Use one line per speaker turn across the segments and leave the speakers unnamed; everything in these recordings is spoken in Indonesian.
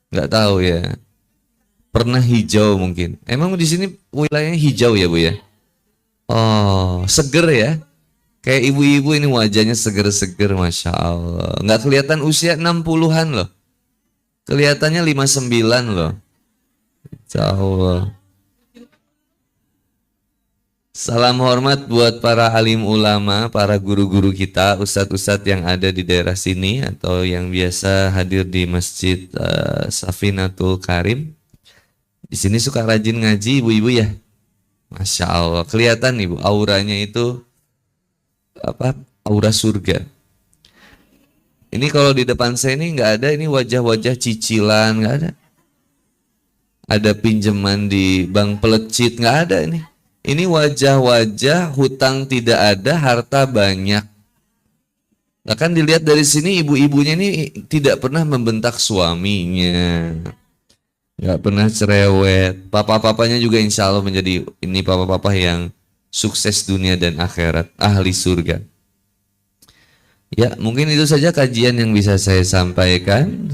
Nggak tahu ya. Pernah hijau mungkin. Emang di sini wilayahnya hijau ya Bu ya? Oh, seger ya. Kayak ibu-ibu ini wajahnya seger-seger, Masya Allah. Nggak kelihatan usia 60-an loh. Kelihatannya 59 loh. Insya Allah. Salam hormat buat para alim ulama, para guru-guru kita, ustadz-ustadz yang ada di daerah sini atau yang biasa hadir di Masjid Safinatul Karim. Di sini suka rajin ngaji ibu-ibu ya. Masya Allah, kelihatan ibu auranya itu apa? Aura surga. Ini kalau di depan saya ini nggak ada ini wajah-wajah cicilan, nggak ada. Ada pinjaman di bank pelecit, nggak ada ini. Ini wajah-wajah hutang tidak ada, harta banyak. Nah kan dilihat dari sini ibu-ibunya ini tidak pernah membentak suaminya. Nggak pernah cerewet. Papa-papanya juga insya Allah menjadi ini papa-papa yang sukses dunia dan akhirat. Ahli surga. Ya mungkin itu saja kajian yang bisa saya sampaikan.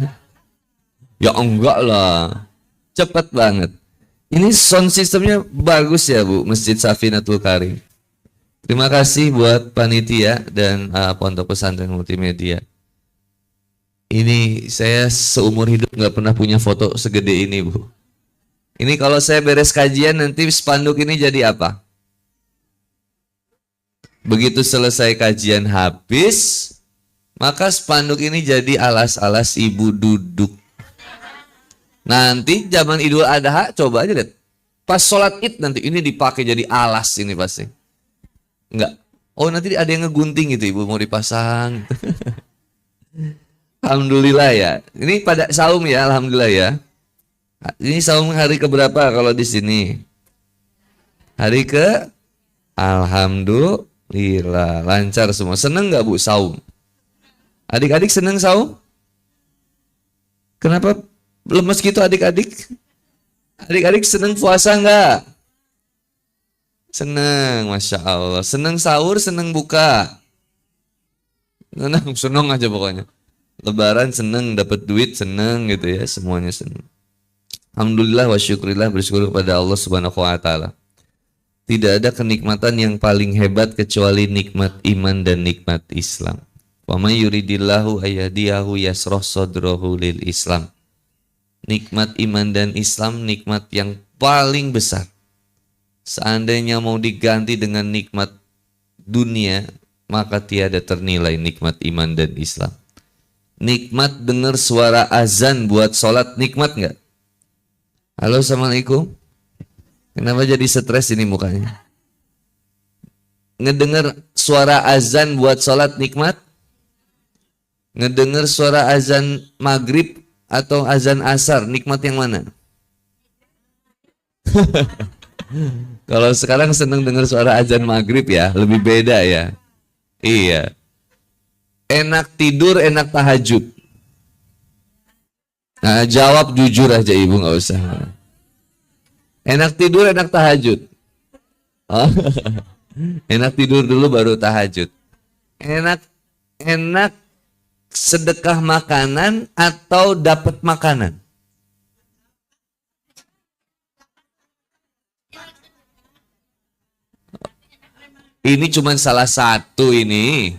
Ya enggak lah. Cepat banget. Ini sound systemnya bagus ya Bu, Masjid Safinatul Karim. Terima kasih buat panitia dan Pondok Pesantren Multimedia. Ini saya seumur hidup nggak pernah punya foto segede ini Bu. Ini kalau saya beres kajian nanti spanduk ini jadi apa? Begitu selesai kajian habis, maka spanduk ini jadi alas-alas ibu duduk. Nanti zaman Idul Adha coba aja lihat. Pas sholat Id nanti ini dipakai jadi alas ini pasti. Enggak. Oh nanti ada yang ngegunting gitu ibu mau dipasang. Alhamdulillah ya. Ini pada saum ya, alhamdulillah ya. Ini saum hari keberapa kalau di sini? Hari ke? Alhamdulillah lancar semua. Seneng nggak Bu saum? Adik-adik seneng saum? Kenapa lemes gitu adik-adik? Adik-adik seneng puasa nggak? Seneng, Masya Allah. Seneng sahur, seneng buka. Seneng aja pokoknya. Lebaran seneng, dapat duit seneng gitu ya. Semuanya seneng. Alhamdulillah wa syukurillah, bersyukur kepada Allah Subhanahu wa Ta'ala. Tidak ada kenikmatan yang paling hebat kecuali nikmat iman dan nikmat Islam. Wa may yuridillahu ayyadiyahu yasroh sodrohu lil Islam. Nikmat iman dan Islam nikmat yang paling besar. Seandainya mau diganti dengan nikmat dunia, maka tiada ternilai nikmat iman dan Islam. Nikmat dengar suara azan buat sholat, nikmat nggak? Halo, assalamualaikum. Kenapa jadi stres ini mukanya? Ngedengar suara azan buat sholat, nikmat? Ngedengar suara azan maghrib atau azan asar, nikmat yang mana? Kalau sekarang seneng dengar suara azan maghrib ya, lebih beda ya. Iya. Enak tidur, enak tahajud. Nah, jawab jujur aja ibu, nggak usah. Enak tidur, enak tahajud. Oh. Enak tidur dulu baru tahajud. Enak sedekah makanan atau dapat makanan? Ini cuma salah satu ini.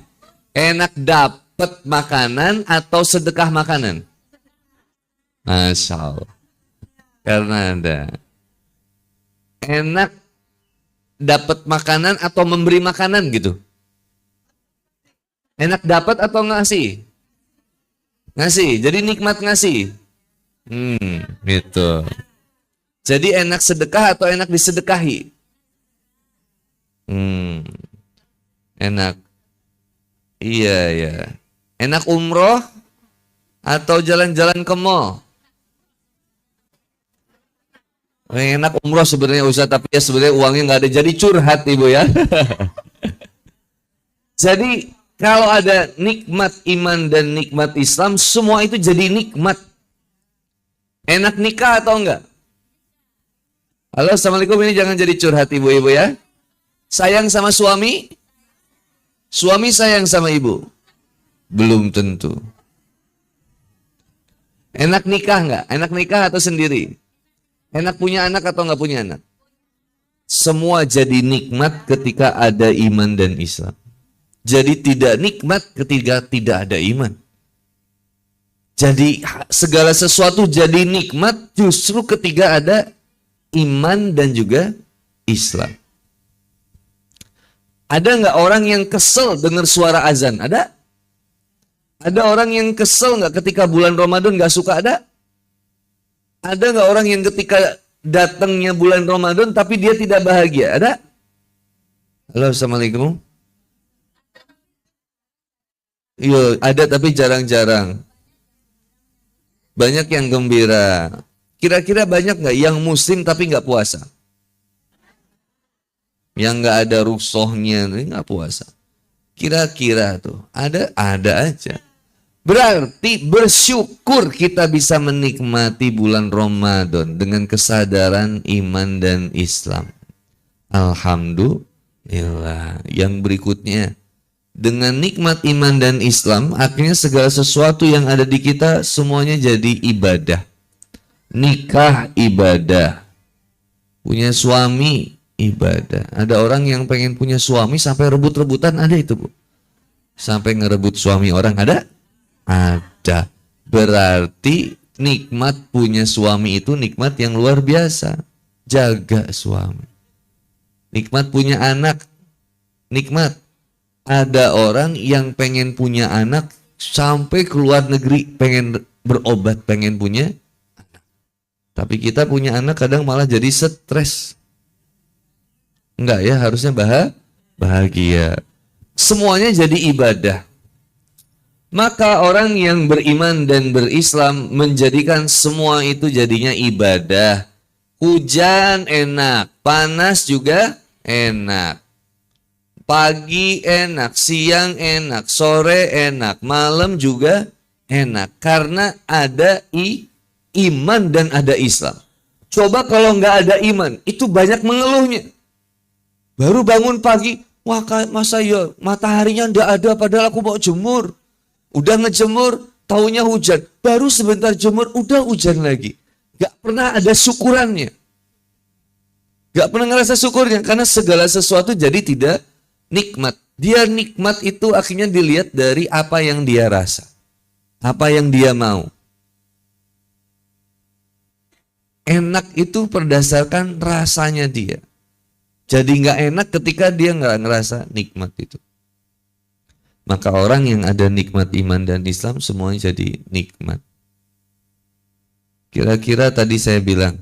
Enak dapat makanan atau sedekah makanan? Masya Allah. Karena ada. Enak dapat makanan atau memberi makanan gitu? Enak dapat atau ngasih? Ngasih, jadi nikmat ngasih. Gitu. Jadi enak sedekah atau enak disedekahi? Enak. Iya, ya. Enak umroh atau jalan-jalan ke mall? Enak umroh sebenarnya Ustaz, tapi ya sebenarnya uangnya nggak ada, jadi curhat ibu ya. Jadi kalau ada nikmat iman dan nikmat Islam, semua itu jadi nikmat. Enak nikah atau enggak? Halo, assalamualaikum, ini jangan jadi curhat ibu-ibu ya. Sayang sama suami? Suami sayang sama ibu? Belum tentu. Enak nikah nggak? Enak nikah atau sendiri? Enak punya anak atau nggak punya anak? Semua jadi nikmat ketika ada iman dan Islam. Jadi tidak nikmat ketika tidak ada iman. Jadi segala sesuatu jadi nikmat justru ketika ada iman dan juga Islam. Ada nggak orang yang kesel dengar suara azan? Ada? Ada orang yang kesel nggak ketika bulan Ramadan nggak suka? Ada? Ada nggak orang yang ketika datangnya bulan Ramadan tapi dia tidak bahagia? Ada? Halo, assalamualaikum. Iya, ada tapi jarang-jarang. Banyak yang gembira. Kira-kira banyak nggak yang muslim tapi nggak puasa? Yang nggak ada rusuhnya, nggak puasa. Kira-kira tuh ada aja. Berarti bersyukur kita bisa menikmati bulan Ramadan dengan kesadaran iman dan Islam. Alhamdulillah. Yang berikutnya, dengan nikmat iman dan Islam, akhirnya segala sesuatu yang ada di kita semuanya jadi ibadah. Nikah ibadah, punya suami ibadah. Ada orang yang pengen punya suami sampai rebut-rebutan, ada itu Bu. Sampai ngerebut suami orang, ada? Ada. Berarti nikmat punya suami itu nikmat yang luar biasa. Jaga suami. Nikmat punya anak, nikmat. Ada orang yang pengen punya anak sampai ke luar negeri, pengen berobat, pengen punya anak. Tapi kita punya anak kadang malah jadi stres. Enggak ya, harusnya bahagia. Semuanya jadi ibadah. Maka orang yang beriman dan berislam menjadikan semua itu jadinya ibadah. Hujan enak, panas juga enak. Pagi enak, siang enak, sore enak, malam juga enak. Karena ada iman dan ada Islam. Coba kalau nggak ada iman, itu banyak mengeluhnya. Baru bangun pagi, wah masa ya mataharinya nggak ada padahal aku mau jemur. Udah ngejemur, taunya hujan. Baru sebentar jemur, udah hujan lagi. Gak pernah ada syukurannya. Gak pernah ngerasa syukurnya. Karena segala sesuatu jadi tidak nikmat. Dia nikmat itu akhirnya dilihat dari apa yang dia rasa. Apa yang dia mau. Enak itu berdasarkan rasanya dia. Jadi gak enak ketika dia gak ngerasa nikmat itu. Maka orang yang ada nikmat iman dan Islam semuanya jadi nikmat. Kira-kira tadi saya bilang,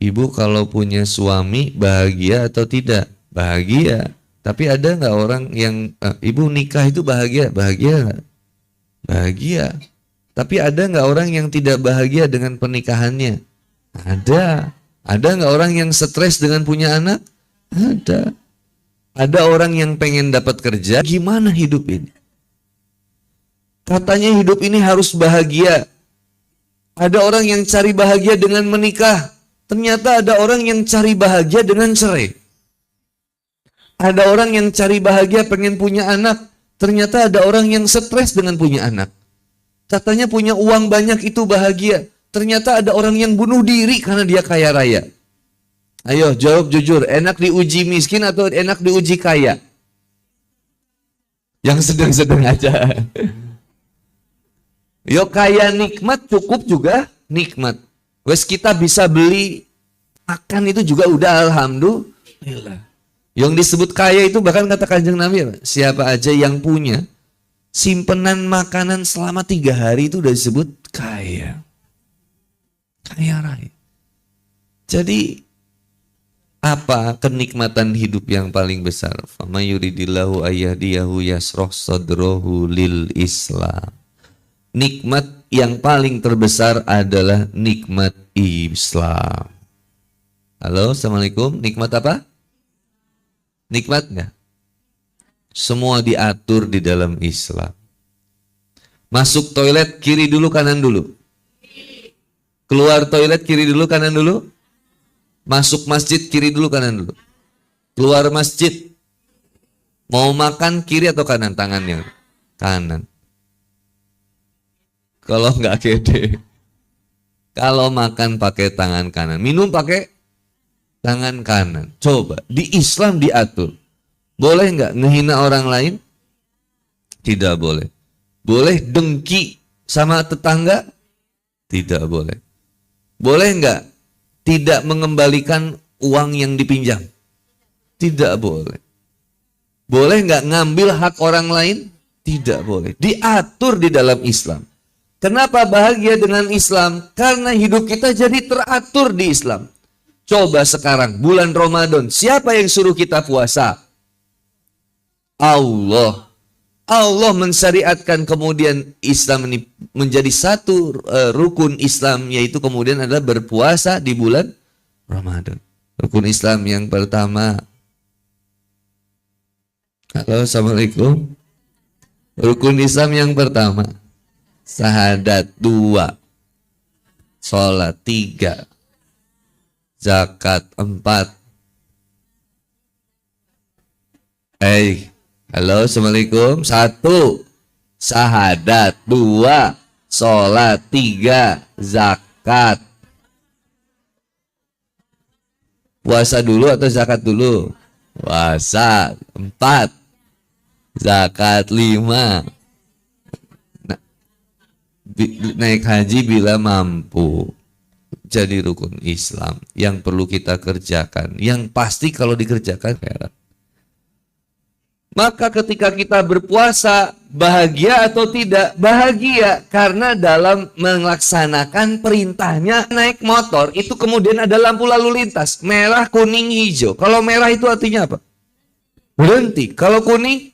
ibu kalau punya suami bahagia atau tidak? Bahagia. Tapi ada nggak orang yang ibu nikah itu bahagia? Bahagia nggak? Bahagia. Tapi ada nggak orang yang tidak bahagia dengan pernikahannya? Ada. Ada nggak orang yang stres dengan punya anak? Ada. Ada orang yang pengen dapat kerja, gimana hidup ini? Katanya hidup ini harus bahagia. Ada orang yang cari bahagia dengan menikah. Ternyata ada orang yang cari bahagia dengan cerai. Ada orang yang cari bahagia pengen punya anak. Ternyata ada orang yang stres dengan punya anak. Katanya punya uang banyak itu bahagia. Ternyata ada orang yang bunuh diri karena dia kaya raya. Ayo jawab jujur, enak diuji miskin atau enak diuji kaya? Yang sedang-sedang aja. Yo kaya nikmat cukup juga nikmat. Wes kita bisa beli makan itu juga udah alhamdulillah. Yang disebut kaya itu bahkan kata Kanjeng Nabi, siapa aja yang punya simpenan makanan selama 3 hari itu udah disebut kaya. Kaya raya. Jadi apa kenikmatan hidup yang paling besar? Fama yuridillahu ayyahdiyahu yasroh sadrohu lil Islam. Nikmat yang paling terbesar adalah nikmat Islam. Halo, assalamualaikum. Nikmat apa? Nikmat nggak? Semua diatur di dalam Islam. Masuk toilet kiri dulu kanan dulu. Keluar toilet kiri dulu kanan dulu. Masuk masjid kiri dulu kanan dulu. Keluar masjid mau makan kiri atau kanan? Tangannya kanan. Kalau nggak gede. Kalau makan pakai tangan kanan, minum pakai tangan kanan. Coba, di Islam diatur. Boleh nggak ngehina orang lain? Tidak boleh. Boleh dengki sama tetangga? Tidak boleh. Boleh nggak tidak mengembalikan uang yang dipinjam? Tidak boleh. Boleh nggak ngambil hak orang lain? Tidak boleh. Diatur di dalam Islam. Kenapa bahagia dengan Islam? Karena hidup kita jadi teratur di Islam. Coba sekarang bulan Ramadan, siapa yang suruh kita puasa? Allah. Allah mensyariatkan kemudian Islam ini menjadi satu rukun Islam, yaitu kemudian adalah berpuasa di bulan Ramadan. Rukun Islam yang pertama. Halo, assalamualaikum. Rukun Islam yang pertama, syahadat 2, sholat 3, zakat 4. Halo, assalamualaikum. 1, syahadat 2, sholat 3, zakat. Puasa dulu atau zakat dulu? Puasa 4, zakat 5. Naik haji bila mampu. Jadi rukun Islam yang perlu kita kerjakan, yang pasti kalau dikerjakan heran. Maka ketika kita berpuasa, bahagia atau tidak? Bahagia, karena dalam melaksanakan perintahnya. Naik motor itu kemudian ada lampu lalu lintas, merah, kuning, hijau. Kalau merah itu artinya apa? Berhenti. Kalau kuning,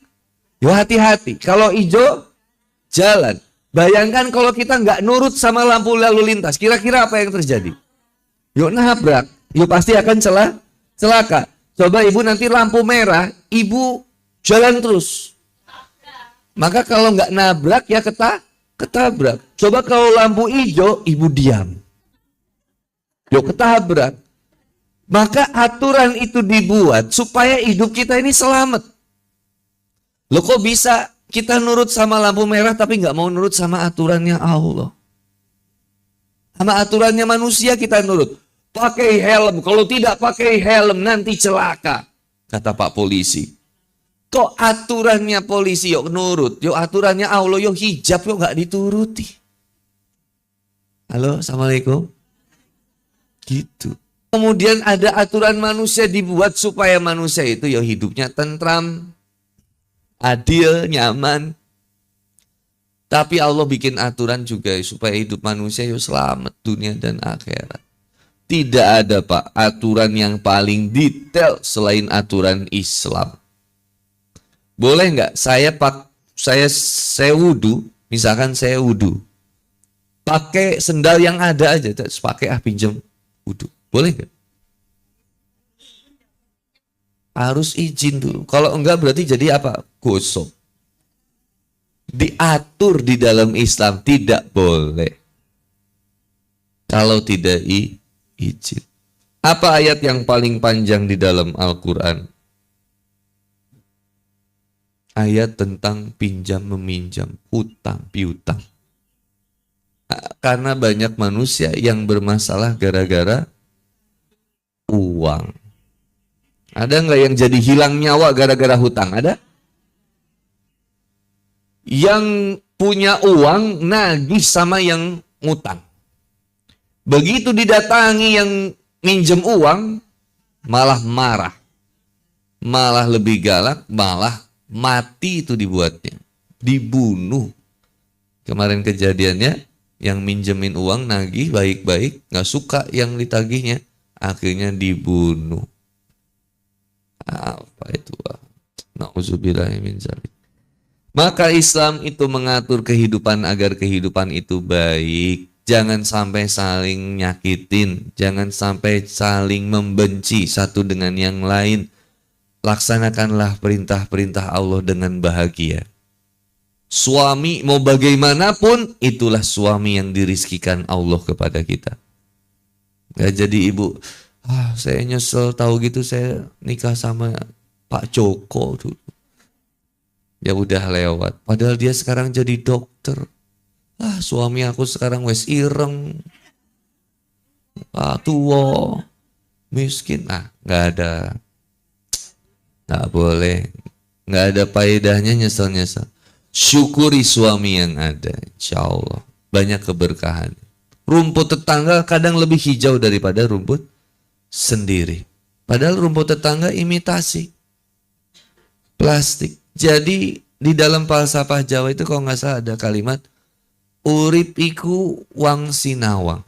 yo hati-hati. Kalau hijau, jalan. Bayangkan kalau kita nggak nurut sama lampu lalu lintas, kira-kira apa yang terjadi? Yuk nabrak, yuk pasti akan celaka. Coba ibu nanti lampu merah, ibu jalan terus. Maka kalau nggak nabrak ya ketabrak. Coba kalau lampu hijau, ibu diam. Yuk ketabrak. Maka aturan itu dibuat supaya hidup kita ini selamat. Loh kok bisa? Kita nurut sama lampu merah tapi nggak mau nurut sama aturannya Allah. Sama aturannya manusia kita nurut. Pakai helm, kalau tidak pakai helm nanti celaka, kata Pak Polisi. Kok aturannya polisi yuk nurut, yuk aturannya Allah yuk hijab yuk nggak dituruti. Halo, assalamualaikum. Gitu. Kemudian ada aturan manusia dibuat supaya manusia itu ya hidupnya tentram, adil, nyaman. Tapi Allah bikin aturan juga supaya hidup manusia yuk selamat dunia dan akhirat. Tidak ada Pak aturan yang paling detail selain aturan Islam. Boleh nggak saya wudu, misalkan saya wudu, pakai sendal yang ada aja, terus pakai pinjam wudu, boleh nggak? Harus izin dulu. Kalau enggak berarti jadi apa? Gosok. Diatur di dalam Islam tidak boleh. Kalau tidak izin. Apa ayat yang paling panjang di dalam Al-Quran? Ayat tentang pinjam meminjam, hutang piutang. Karena banyak manusia yang bermasalah gara-gara uang. Ada nggak yang jadi hilang nyawa gara-gara hutang? Ada? Yang punya uang nagih sama yang ngutang. Begitu didatangi yang minjem uang, malah marah. Malah lebih galak, malah mati itu dibuatnya. Dibunuh. Kemarin kejadiannya, yang minjemin uang nagih baik-baik, gak suka yang ditagihnya, akhirnya dibunuh. Apa itu? Na'udzubillahimin dzalik. Maka Islam itu mengatur kehidupan agar kehidupan itu baik. Jangan sampai saling nyakitin, jangan sampai saling membenci satu dengan yang lain. Laksanakanlah perintah-perintah Allah dengan bahagia. Suami mau bagaimanapun, itulah suami yang dirizkikan Allah kepada kita. Gak jadi ibu, saya nyesel tahu gitu saya nikah sama Pak Joko dulu. Ya udah lewat. Padahal dia sekarang jadi dokter. Ah, suami aku sekarang wes ireng, tua, miskin. Ah, nggak ada, nggak boleh, nggak ada faedahnya nyesel-nyesel. Syukuri suami yang ada, insya Allah banyak keberkahan. Rumput tetangga kadang lebih hijau daripada rumput sendiri. Padahal rumput tetangga imitasi plastik. Jadi di dalam falsafah Jawa itu kalau nggak salah ada kalimat urip iku wang sinawang.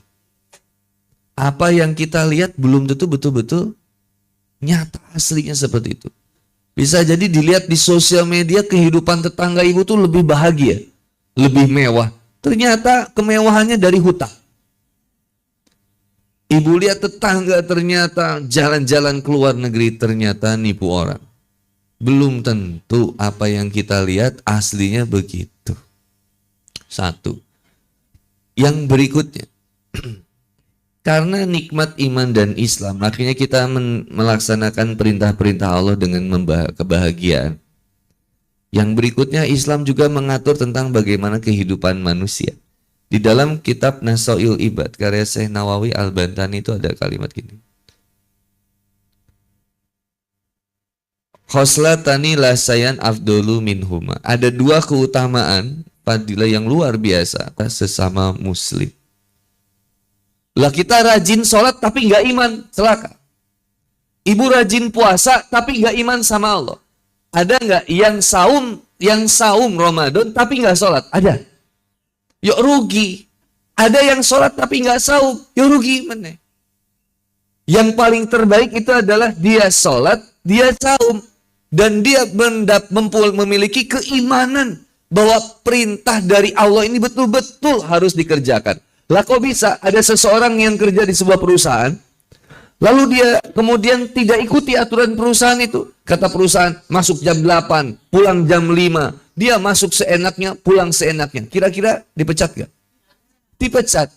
Apa yang kita lihat belum tentu betul-betul nyata aslinya seperti itu. Bisa jadi dilihat di sosial media kehidupan tetangga ibu tuh lebih bahagia, lebih mewah. Ternyata kemewahannya dari hutang. Ibu lihat tetangga ternyata jalan-jalan ke luar negeri ternyata nipu orang. Belum tentu apa yang kita lihat aslinya begitu. Satu. Yang berikutnya. Karena nikmat iman dan Islam, akhirnya kita melaksanakan perintah-perintah Allah dengan kebahagiaan. Yang berikutnya Islam juga mengatur tentang bagaimana kehidupan manusia. Di dalam kitab Nasail Ibad karya Syekh Nawawi Al-Bantani itu ada kalimat gini. Khoslatani la sayan afdolu minhuma. Ada dua keutamaan fadilah yang luar biasa atas sesama muslim. Lah kita rajin sholat tapi nggak iman, celaka. Ibu rajin puasa tapi nggak iman sama Allah. Ada nggak yang saum Ramadan tapi nggak sholat? Ada. Yuk rugi. Ada yang sholat tapi nggak saum. Yuk rugi mana? Yang paling terbaik itu adalah dia sholat, dia saum. Dan dia memiliki keimanan bahwa perintah dari Allah ini betul-betul harus dikerjakan. Lah kok bisa ada seseorang yang kerja di sebuah perusahaan, lalu dia kemudian tidak ikuti aturan perusahaan itu. Kata perusahaan, masuk jam 8, pulang jam 5. Dia masuk seenaknya, pulang seenaknya. Kira-kira dipecat gak? Dipecat.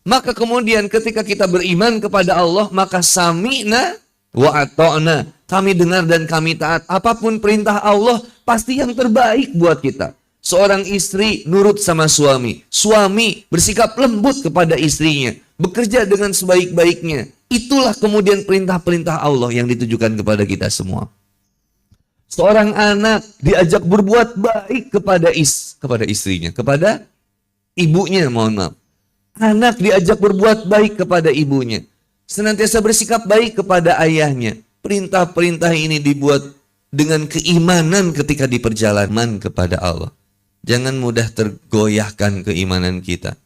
Maka kemudian ketika kita beriman kepada Allah, maka sami'na wa ata'na. Kami dengar dan kami taat. Apapun perintah Allah, pasti yang terbaik buat kita. Seorang istri nurut sama suami. Suami bersikap lembut kepada istrinya. Bekerja dengan sebaik-baiknya. Itulah kemudian perintah-perintah Allah yang ditujukan kepada kita semua. Seorang anak diajak berbuat baik kepada istrinya. Kepada ibunya, mohon maaf. Anak diajak berbuat baik kepada ibunya. Senantiasa bersikap baik kepada ayahnya. Perintah-perintah ini dibuat dengan keimanan ketika di perjalanan kepada Allah. Jangan mudah tergoyahkan keimanan kita.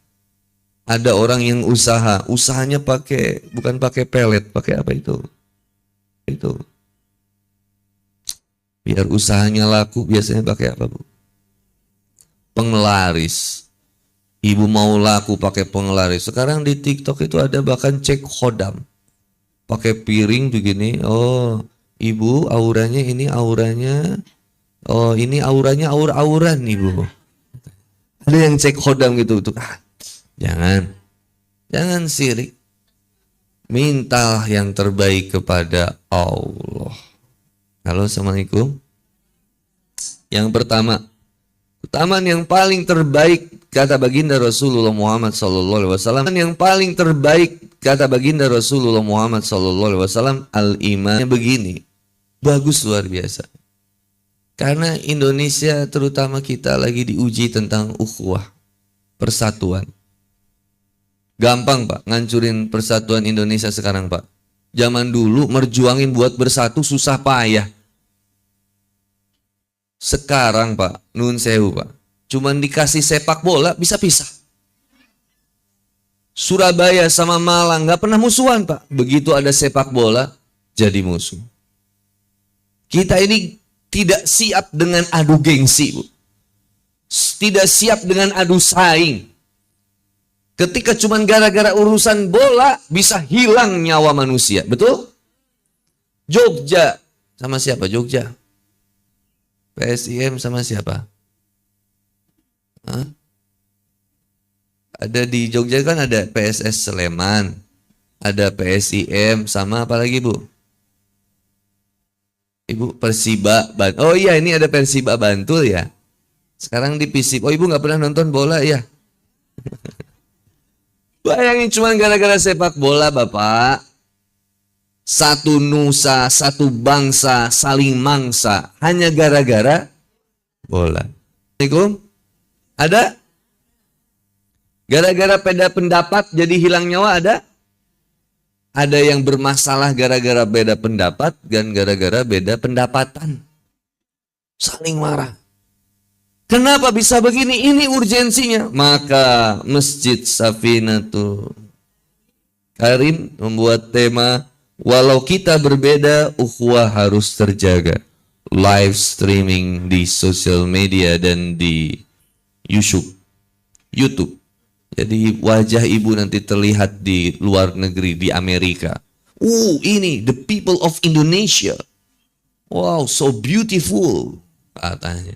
Ada orang yang usahanya bukan pakai pelet, pakai apa itu? Itu. Biar usahanya laku, biasanya pakai apa, Bu? Penglaris. Ibu mau laku pakai penglaris. Sekarang di TikTok itu ada bahkan cek khodam. Pakai piring begini. Oh, ibu auranya ini auranya. Oh, ini auranya aur-auran ibu. Ada yang cek khodam gitu. Jangan sirik. Mintalah yang terbaik kepada Allah. Halo, assalamualaikum. Yang pertama, keutamaan yang paling terbaik kata baginda Rasulullah Muhammad SAW. Yang paling terbaik kata baginda Rasulullah Muhammad SAW, al-iman begini. Bagus, luar biasa. Karena Indonesia terutama kita lagi diuji tentang ukhuwah, persatuan. Gampang Pak, ngancurin persatuan Indonesia sekarang Pak. Zaman dulu merjuangin buat bersatu susah payah. Sekarang Pak, nun sewu Pak, cuman dikasih sepak bola bisa pisah. Surabaya sama Malang gak pernah musuhan Pak. Begitu ada sepak bola, jadi musuh. Kita ini tidak siap dengan adu gengsi, Bu. Tidak siap dengan adu saing. Ketika cuman gara-gara urusan bola bisa hilang nyawa manusia, betul? Jogja sama siapa? Jogja. PSIM sama siapa? Hah? Ada di Jogja kan ada PSS Sleman, ada PSIM sama apa lagi Bu? Ibu Persiba Bantul. Oh iya, ini ada Persiba Bantul ya. Sekarang di PSIB. Oh ibu nggak pernah nonton bola ya? Bayangin cuma gara-gara sepak bola, Bapak. Satu nusa, satu bangsa saling mangsa hanya gara-gara bola. Assalamualaikum. Ada? Gara-gara beda pendapat jadi hilang nyawa ada? Ada yang bermasalah gara-gara beda pendapat dan gara-gara beda pendapatan. Saling marah. Kenapa bisa begini? Ini urgensinya. Maka Masjid Safinatul Karim membuat tema, walau kita berbeda, ukhuwah harus terjaga. Live streaming di sosial media dan di YouTube. Jadi wajah ibu nanti terlihat di luar negeri, di Amerika. Ini the people of Indonesia. Wow, so beautiful, katanya.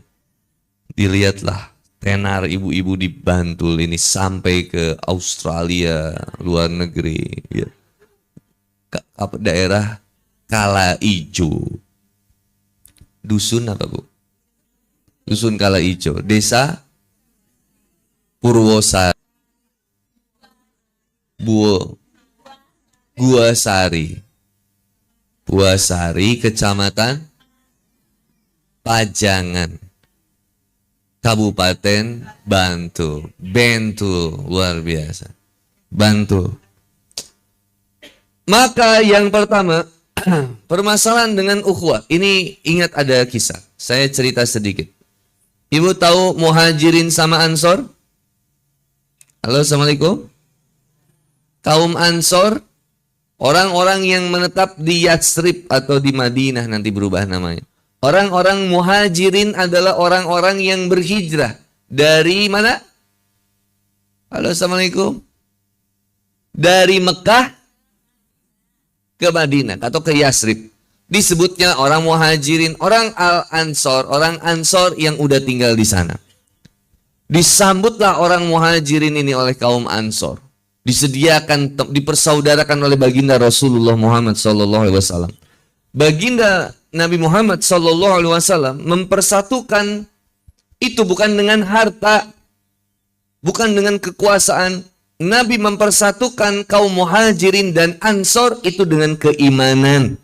Dilihatlah tenar ibu-ibu di Bantul ini sampai ke Australia, luar negeri. Ya. Daerah Kala Ijo. Dusun apa, Bu? Dusun Kala Ijo. Desa Purwosari. Buasari, Kecamatan Pajangan, Kabupaten Bantul. Luar biasa. Bantul. Maka yang pertama, permasalahan dengan ukhuwah. Ini ingat ada kisah. Saya cerita sedikit. Ibu tahu Muhajirin sama Ansor? Halo, Assalamualaikum. Kaum Ansor, orang-orang yang menetap di Yatsrib atau di Madinah, nanti berubah namanya. Orang-orang Muhajirin adalah orang-orang yang berhijrah dari mana? Halo, Assalamualaikum. Dari Mekah ke Madinah atau ke Yatsrib. Disebutnya orang Muhajirin, orang Al-Ansor, orang Ansor yang udah tinggal di sana. Disambutlah orang Muhajirin ini oleh kaum Ansor. Disediakan, dipersaudarakan oleh baginda Rasulullah Muhammad SAW. Baginda Nabi Muhammad SAW mempersatukan itu bukan dengan harta, bukan dengan kekuasaan. Nabi mempersatukan kaum Muhajirin dan Ansor itu dengan keimanan.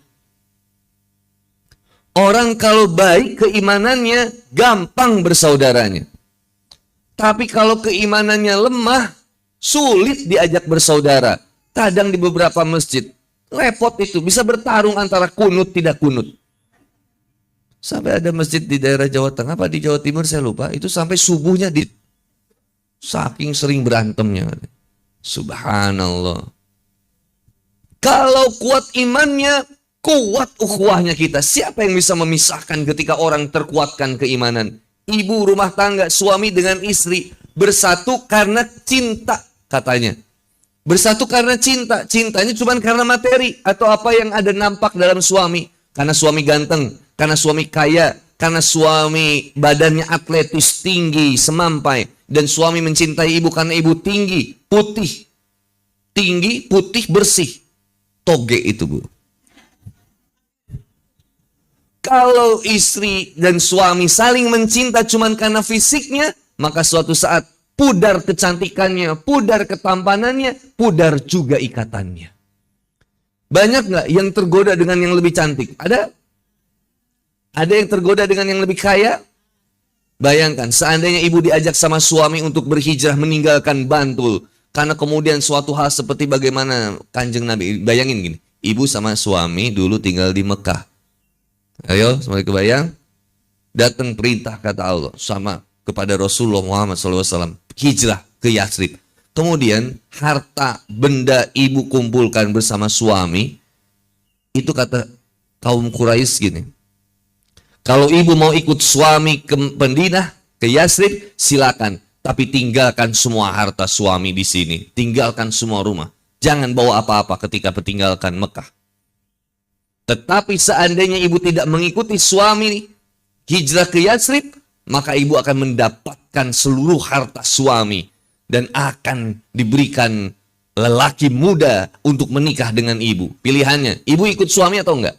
Orang kalau baik keimanannya, gampang bersaudaranya. Tapi kalau keimanannya lemah, sulit diajak bersaudara. Kadang di beberapa masjid, repot itu. Bisa bertarung antara kunut tidak kunut. Sampai ada masjid di daerah Jawa Tengah, apa di Jawa Timur saya lupa. Itu sampai subuhnya saking sering berantemnya. Subhanallah. Kalau kuat imannya, kuat ukhuwahnya kita. Siapa yang bisa memisahkan ketika orang terkuatkan keimanan? Ibu rumah tangga, suami dengan istri bersatu karena cinta, katanya. Bersatu karena cinta. Cintanya cuma karena materi atau apa yang ada nampak dalam suami. Karena suami ganteng, karena suami kaya, karena suami badannya atletis, tinggi, semampai. Dan suami mencintai ibu karena ibu tinggi, putih. Tinggi, putih, bersih. Toge itu, Bu. Kalau istri dan suami saling mencinta cuma karena fisiknya, maka suatu saat pudar kecantikannya, pudar ketampanannya, pudar juga ikatannya. Banyak nggak yang tergoda dengan yang lebih cantik? Ada? Ada yang tergoda dengan yang lebih kaya? Bayangkan, seandainya ibu diajak sama suami untuk berhijrah meninggalkan Bantul, karena kemudian suatu hal seperti bagaimana Kanjeng Nabi. Bayangin gini, ibu sama suami dulu tinggal di Mekah. Ayo, semuanya kebayang? Datang perintah kata Allah sama kepada Rasulullah Muhammad SAW. Hijrah ke Yatsrib. Kemudian harta benda ibu kumpulkan bersama suami. Itu kata kaum Quraisy gini. Kalau ibu mau ikut suami ke Madinah, ke Yatsrib, silakan. Tapi tinggalkan semua harta suami di sini. Tinggalkan semua rumah. Jangan bawa apa-apa ketika meninggalkan Mekah. Tetapi seandainya ibu tidak mengikuti suami hijrah ke Yatsrib, maka ibu akan mendapatkan seluruh harta suami dan akan diberikan lelaki muda untuk menikah dengan ibu. Pilihannya, ibu ikut suami atau enggak?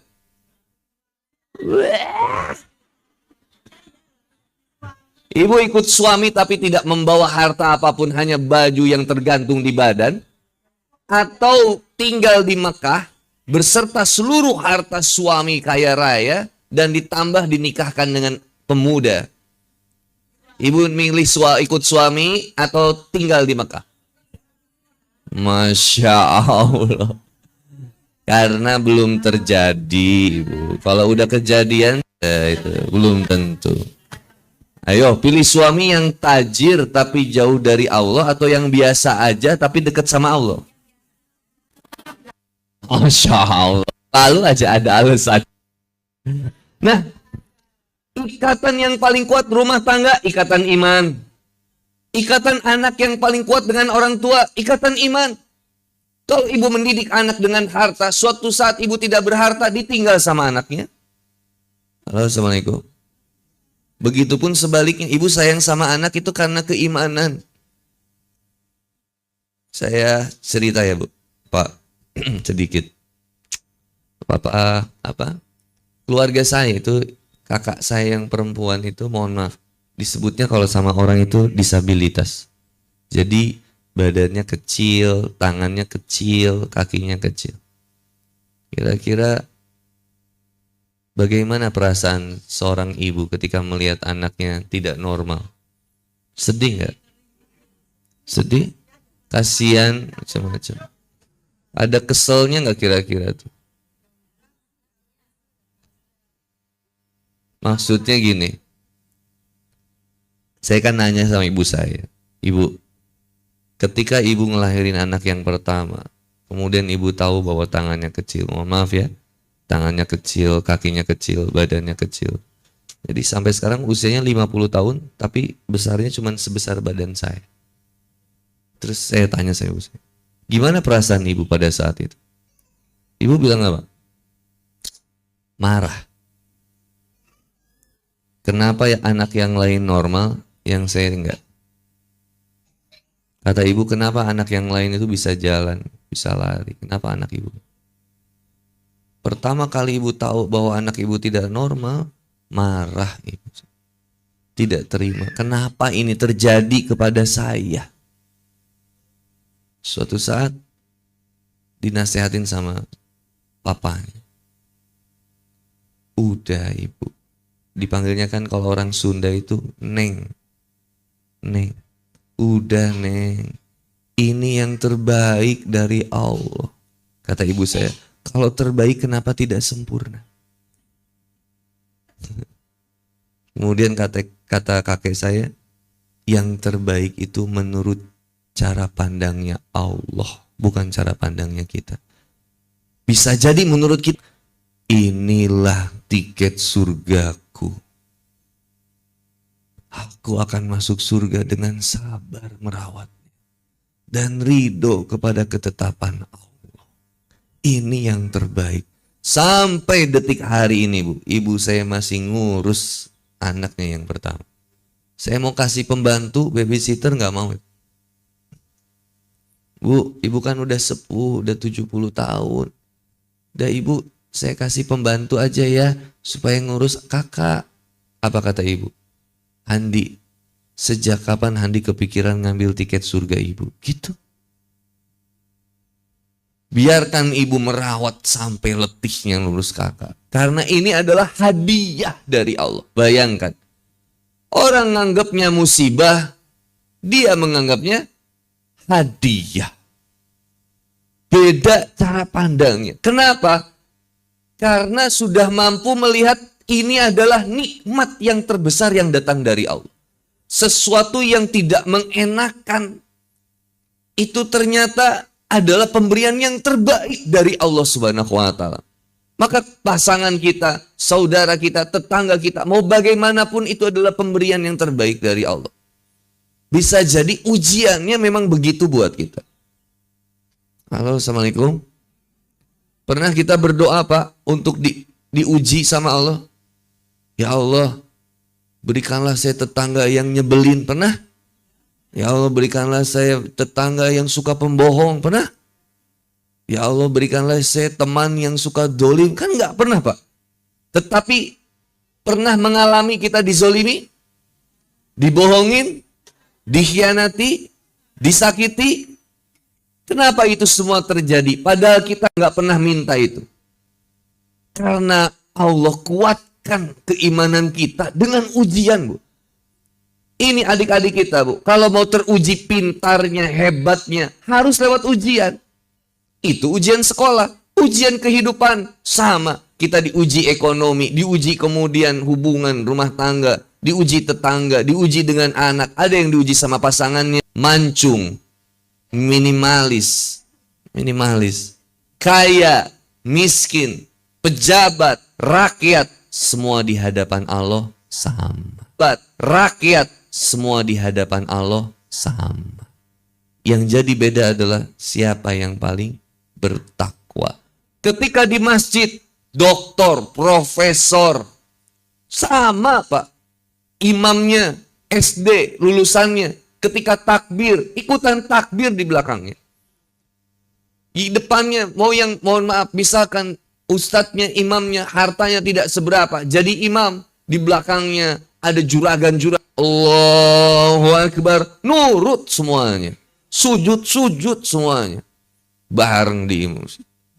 Ibu ikut suami tapi tidak membawa harta apapun, hanya baju yang tergantung di badan. Atau tinggal di Mekah berserta seluruh harta suami kaya raya dan ditambah dinikahkan dengan pemuda. Ibu milih ikut suami atau tinggal di Mekah? Masya Allah. Karena belum terjadi, Ibu. Kalau udah kejadian, itu belum tentu. Ayo, pilih suami yang tajir tapi jauh dari Allah, atau yang biasa aja tapi dekat sama Allah. Masya Allah. Lalu aja ada alasan. Nah, ikatan yang paling kuat rumah tangga, ikatan iman. Ikatan anak yang paling kuat dengan orang tua, ikatan iman. Kalau ibu mendidik anak dengan harta, suatu saat ibu tidak berharta, ditinggal sama anaknya. Halo, Assalamualaikum. Begitupun sebaliknya, ibu sayang sama anak itu karena keimanan. Saya cerita ya, Bu. Pak, sedikit. Keluarga saya itu, kakak saya yang perempuan itu, mohon maaf, disebutnya kalau sama orang itu disabilitas. Jadi badannya kecil, tangannya kecil, kakinya kecil. Kira-kira bagaimana perasaan seorang ibu ketika melihat anaknya tidak normal? Sedih nggak? Sedih? Kasihan, macam-macam. Ada keselnya nggak kira-kira tuh? Maksudnya gini, saya kan nanya sama ibu saya, Ibu, ketika ibu ngelahirin anak yang pertama, kemudian ibu tahu bahwa tangannya kecil, mohon maaf ya, tangannya kecil, kakinya kecil, badannya kecil. Jadi sampai sekarang usianya 50 tahun, tapi besarnya cuma sebesar badan saya. Terus saya tanya ibu saya, gimana perasaan ibu pada saat itu? Ibu bilang apa? Marah. Kenapa ya anak yang lain normal, yang saya enggak? Kata ibu, kenapa anak yang lain itu bisa jalan, bisa lari? Kenapa anak ibu? Pertama kali ibu tahu bahwa anak ibu tidak normal, marah ibu. Tidak terima. Kenapa ini terjadi kepada saya? Suatu saat dinasehatin sama papanya. Udah ibu. Dipanggilnya kan kalau orang Sunda itu Neng. Neng. Udah Neng, ini yang terbaik dari Allah. Kata ibu saya, kalau terbaik kenapa tidak sempurna? Kemudian kata kakek saya, yang terbaik itu menurut cara pandangnya Allah, bukan cara pandangnya kita. Bisa jadi menurut kita, inilah tiket surgaku. Aku akan masuk surga dengan sabar merawatnya dan ridho kepada ketetapan Allah. Ini yang terbaik. Sampai detik hari ini, Bu, ibu saya masih ngurus anaknya yang pertama. Saya mau kasih pembantu, babysitter nggak mau. Bu, ibu kan udah sepuh, udah 70 tahun. Udah ibu, saya kasih pembantu aja ya, supaya ngurus kakak. Apa kata ibu? Handi, sejak kapan Handi kepikiran ngambil tiket surga ibu? Gitu. Biarkan ibu merawat sampai letihnya ngurus kakak. Karena ini adalah hadiah dari Allah. Bayangkan, orang nganggapnya musibah, dia menganggapnya hadiah. Beda cara pandangnya. Kenapa? Karena sudah mampu melihat ini adalah nikmat yang terbesar yang datang dari Allah. Sesuatu yang tidak mengenakan itu ternyata adalah pemberian yang terbaik dari Allah Subhanahu wa taala. Maka pasangan kita, saudara kita, tetangga kita, mau bagaimanapun itu adalah pemberian yang terbaik dari Allah. Bisa jadi ujiannya memang begitu buat kita. Halo, Assalamualaikum. Pernah kita berdoa Pak untuk diuji sama Allah? Ya Allah, berikanlah saya tetangga yang nyebelin. Pernah? Ya Allah, berikanlah saya tetangga yang suka pembohong. Pernah? Ya Allah, berikanlah saya teman yang suka dolim. Kan nggak pernah Pak. Tetapi pernah mengalami kita dizolimi? dibohongin, dikhianati, disakiti. Kenapa itu semua terjadi? Padahal kita nggak pernah minta itu. Karena Allah kuatkan keimanan kita dengan ujian, Bu. Ini adik-adik kita, Bu. Kalau mau teruji pintarnya, hebatnya, harus lewat ujian. Itu ujian sekolah, ujian kehidupan. Sama, kita diuji ekonomi, diuji kemudian hubungan rumah tangga, diuji tetangga, diuji dengan anak. Ada yang diuji sama pasangannya, mancung, minimalis, kaya, miskin, pejabat, rakyat, semua di hadapan Allah sama. Rakyat, semua di hadapan Allah sama. Yang jadi beda adalah siapa yang paling bertakwa. Ketika di masjid, doktor, profesor, sama Pak. Imamnya, SD, lulusannya. Ketika takbir, ikutan takbir di belakangnya. Di depannya, mohon maaf, misalkan ustadznya, imamnya, hartanya tidak seberapa. Jadi imam, di belakangnya ada juragan-juragan. Allahu Akbar, nurut semuanya. Sujud semuanya. Bareng di imam.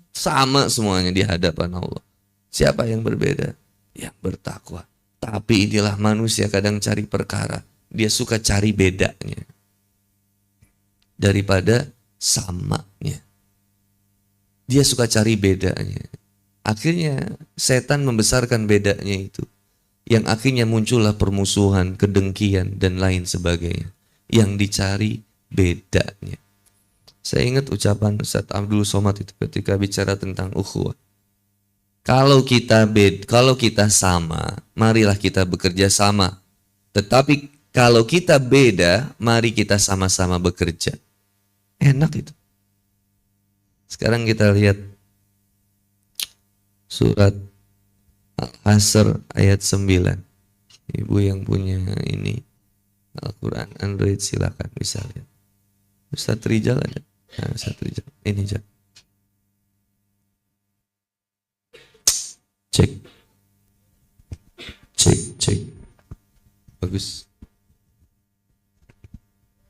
Sama semuanya di hadapan Allah. Siapa yang berbeda? Yang bertakwa. Tapi inilah manusia kadang cari perkara. Dia suka cari bedanya daripada samanya. Dia suka cari bedanya. Akhirnya setan membesarkan bedanya itu. Yang akhirnya muncullah permusuhan, kedengkian, dan lain sebagainya. Yang dicari bedanya. Saya ingat ucapan Ustaz Abdul Somad itu ketika bicara tentang ukhuwah. Kalau kita sama, marilah kita bekerja sama. Tetapi kalau kita beda, mari kita sama-sama bekerja. Enak itu. Sekarang kita lihat surat Al-Hasr ayat 9. Ibu yang punya ini Al-Quran Android silakan bisa lihat. Ustaz Rijal ada? Nah, Ustaz Rijal. Ini Jal. Cek. Bagus.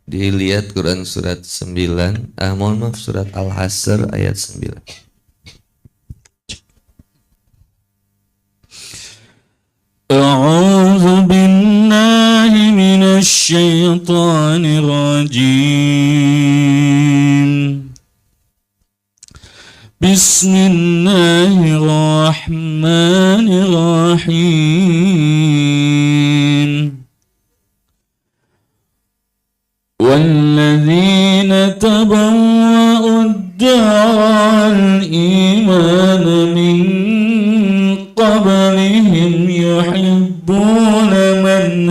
Dilihat Quran surat 9. Mohon maaf, surat Al-Hasr ayat 9.
A'udzu billahi minasy syaithanir rajim. Bismillahirrahmanirrahim. والذين تبوأوا الدار والإيمان من قبلهم يحبون من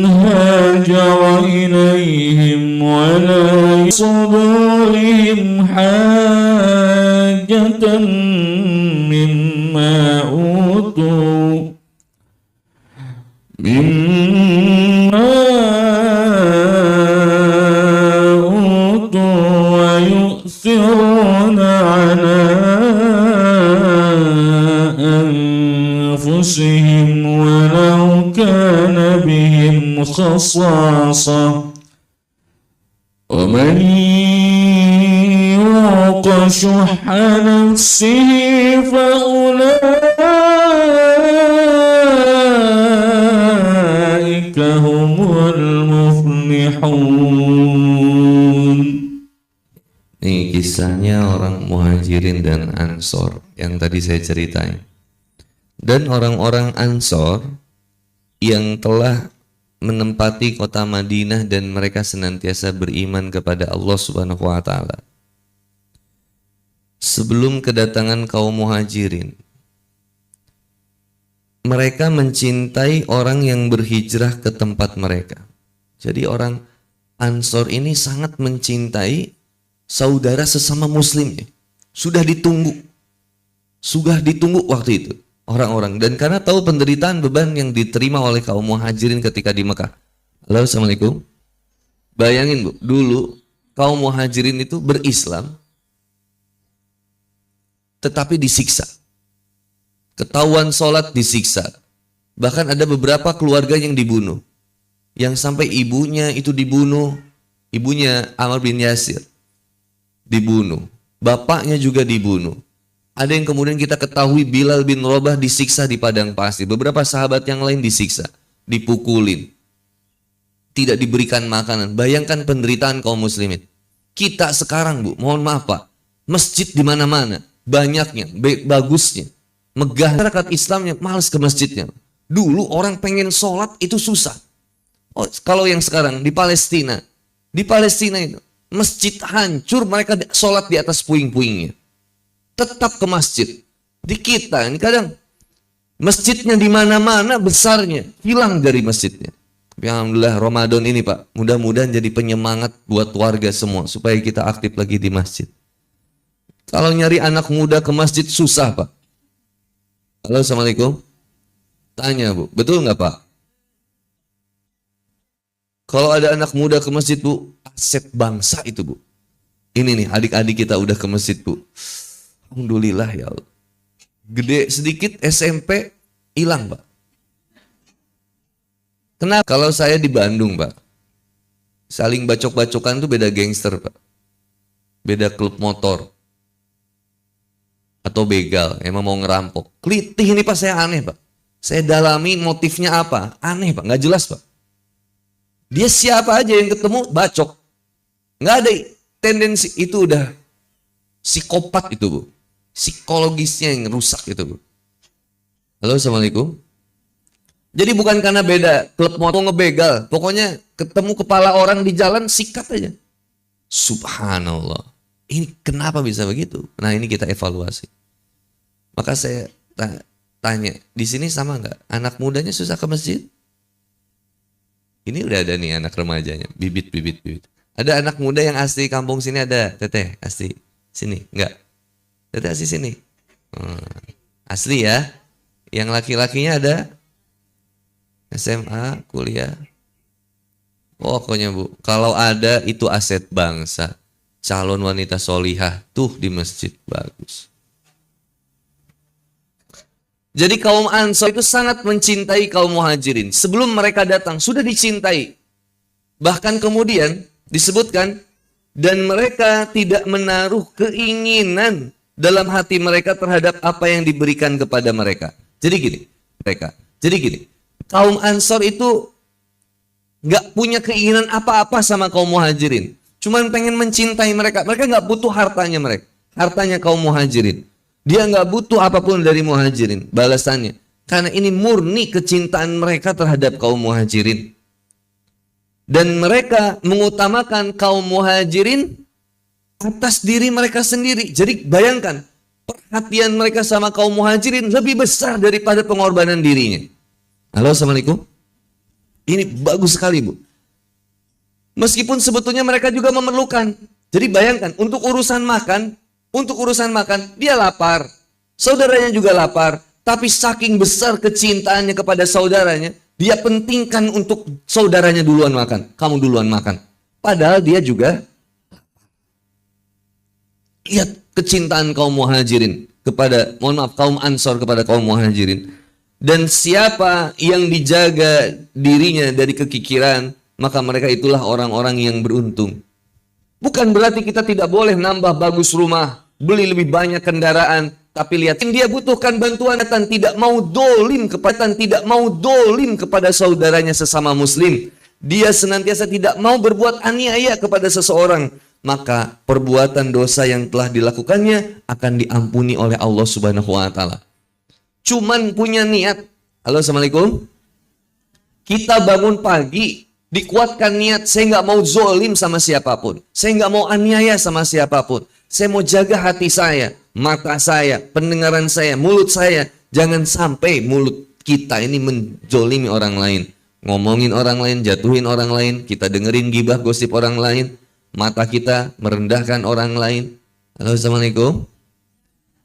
هاجر إليهم ولا صدورهم حاجة مما أوتوا ويؤثرون على أنفسهم ولو كان بهم خصاصة ومن يوق شح نفسه فأولئك هم المفلحون.
Ini kisahnya orang Muhajirin dan Ansor yang tadi saya ceritain. Dan orang-orang Ansor yang telah menempati kota Madinah dan mereka senantiasa beriman kepada Allah Subhanahu wa taala. Sebelum kedatangan kaum Muhajirin, mereka mencintai orang yang berhijrah ke tempat mereka. Jadi orang Ansor ini sangat mencintai saudara sesama muslimnya. Sudah ditunggu waktu itu orang-orang, dan karena tahu penderitaan beban yang diterima oleh kaum Muhajirin ketika di Mekah. Halo, assalamualaikum. Bayangin Bu, dulu kaum Muhajirin itu berislam tetapi disiksa. Ketahuan sholat disiksa. Bahkan ada beberapa keluarga yang dibunuh. Yang sampai ibunya itu dibunuh. Ibunya Ammar bin Yasir dibunuh. Bapaknya juga dibunuh. Ada yang kemudian kita ketahui Bilal bin Rabah disiksa di padang pasir. Beberapa sahabat yang lain disiksa, dipukulin, tidak diberikan makanan. Bayangkan penderitaan kaum muslimin. Kita sekarang, Bu, mohon maaf Pak, masjid di mana-mana, banyaknya, bagusnya, megah. Masyarakat Islamnya malas ke masjidnya. Dulu orang pengen sholat itu susah. Oh, kalau yang sekarang di Palestina itu masjid hancur, mereka sholat di atas puing-puingnya. Tetap ke masjid. Di kita ini kadang masjidnya di mana-mana besarnya, hilang dari masjidnya. Tapi alhamdulillah Ramadan ini Pak, mudah-mudahan jadi penyemangat buat warga semua supaya kita aktif lagi di masjid. Kalau nyari anak muda ke masjid susah Pak. Halo, assalamualaikum. Tanya Bu, betul nggak Pak? Kalau ada anak muda ke masjid Bu, aset bangsa itu Bu. Ini nih adik-adik kita udah ke masjid Bu. Alhamdulillah ya Allah. Gede sedikit SMP hilang Pak. Kenapa? Kalau saya di Bandung Pak, saling bacok-bacokan tuh beda gangster Pak. Beda klub motor. Atau begal, emang mau ngerampok. Kelitih ini Pak, saya aneh Pak. Saya dalami motifnya apa. Aneh Pak, nggak jelas Pak. Dia siapa aja yang ketemu bacok. Nggak ada tendensi, itu udah psikopat itu Bu. Psikologisnya yang rusak itu Bu. Halo, assalamualaikum. Jadi bukan karena beda klub motor ngebegal, pokoknya ketemu kepala orang di jalan sikat aja. Subhanallah. Ini kenapa bisa begitu? Nah, ini kita evaluasi. Maka saya tanya, di sini sama nggak? Anak mudanya susah ke masjid? Ini udah ada nih anak remajanya, bibit. Ada anak muda yang asli kampung sini ada, Teteh, asli sini, enggak? Teteh asli sini. Asli ya. Yang laki-lakinya ada SMA, kuliah. Pokoknya Bu, kalau ada itu aset bangsa. Calon wanita solihah tuh di masjid bagus. Jadi kaum Ansor itu sangat mencintai kaum Muhajirin. Sebelum mereka datang sudah dicintai. Bahkan kemudian disebutkan, dan mereka tidak menaruh keinginan dalam hati mereka terhadap apa yang diberikan kepada mereka. Jadi gini, kaum Ansor itu nggak punya keinginan apa-apa sama kaum Muhajirin. Cuman pengen mencintai mereka. Mereka nggak butuh hartanya mereka. Hartanya kaum Muhajirin. Dia nggak butuh apapun dari Muhajirin balasannya. Karena ini murni kecintaan mereka terhadap kaum Muhajirin. Dan mereka mengutamakan kaum Muhajirin atas diri mereka sendiri. Jadi bayangkan, perhatian mereka sama kaum Muhajirin lebih besar daripada pengorbanan dirinya. Halo, assalamualaikum. Ini bagus sekali Bu. Meskipun sebetulnya mereka juga memerlukan. Jadi bayangkan, untuk urusan makan, dia lapar. Saudaranya juga lapar. Tapi saking besar kecintaannya kepada saudaranya, dia pentingkan untuk saudaranya duluan makan. Kamu duluan makan. Padahal dia juga lihat kecintaan kaum Muhajirin kepada, kaum Ansor kepada kaum Muhajirin. Dan siapa yang dijaga dirinya dari kekikiran, maka mereka itulah orang-orang yang beruntung. Bukan berarti kita tidak boleh nambah bagus rumah, beli lebih banyak kendaraan, tapi lihat dia butuhkan bantuan dan tidak mau dolim kepada saudaranya sesama muslim. Dia senantiasa tidak mau berbuat aniaya kepada seseorang, maka perbuatan dosa yang telah dilakukannya akan diampuni oleh Allah Subhanahu wa taala. Cuman punya niat. Halo, assalamualaikum. Kita bangun pagi, dikuatkan niat, saya nggak mau zolim sama siapapun. Saya nggak mau aniaya sama siapapun. Saya mau jaga hati saya, mata saya, pendengaran saya, mulut saya. Jangan sampai mulut kita ini menzolimi orang lain. Ngomongin orang lain, jatuhin orang lain. Kita dengerin gibah gosip orang lain. Mata kita merendahkan orang lain. Halo, assalamualaikum.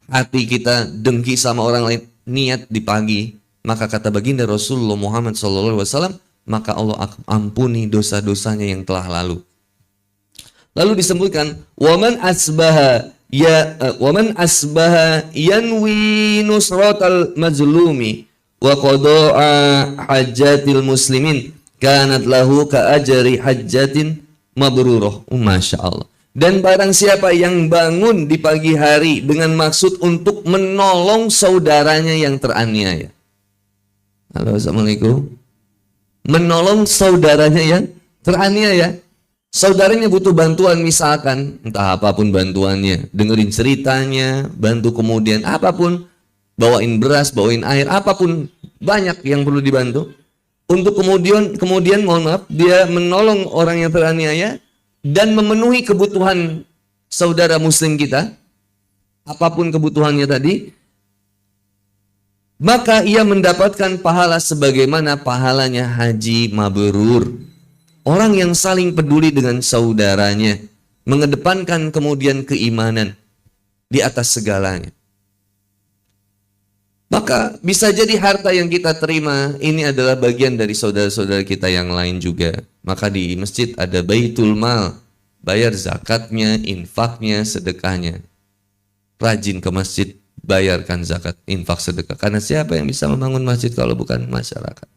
Hati kita dengki sama orang lain. Niat di pagi. Maka kata baginda Rasulullah Muhammad SAW, maka Allah ampuni dosa-dosanya yang telah lalu. Lalu disebutkan, waman asbaha wa man asbaha yanwi nusratal mazlumi wa qada'a hajjatil muslimin kanat lahu ka ajri hajjatin mabrurah. Masya Allah. Dan barang siapa yang bangun di pagi hari dengan maksud untuk menolong saudaranya yang teraniaya. Halo, assalamualaikum. Menolong saudaranya yang teraniaya. Saudaranya butuh bantuan misalkan, entah apapun bantuannya, dengerin ceritanya, bantu kemudian apapun, bawain beras, bawain air, apapun, banyak yang perlu dibantu. Untuk kemudian mohon maaf, dia menolong orang yang teraniaya dan memenuhi kebutuhan saudara muslim kita, apapun kebutuhannya tadi, maka ia mendapatkan pahala sebagaimana pahalanya haji mabrur. Orang yang saling peduli dengan saudaranya, mengedepankan kemudian keimanan di atas segalanya. Maka bisa jadi harta yang kita terima ini adalah bagian dari saudara-saudara kita yang lain juga. Maka di masjid ada baitul mal, bayar zakatnya, infaknya, sedekahnya. Rajin ke masjid, bayarkan zakat, infak, sedekah. Karena siapa yang bisa membangun masjid kalau bukan masyarakat?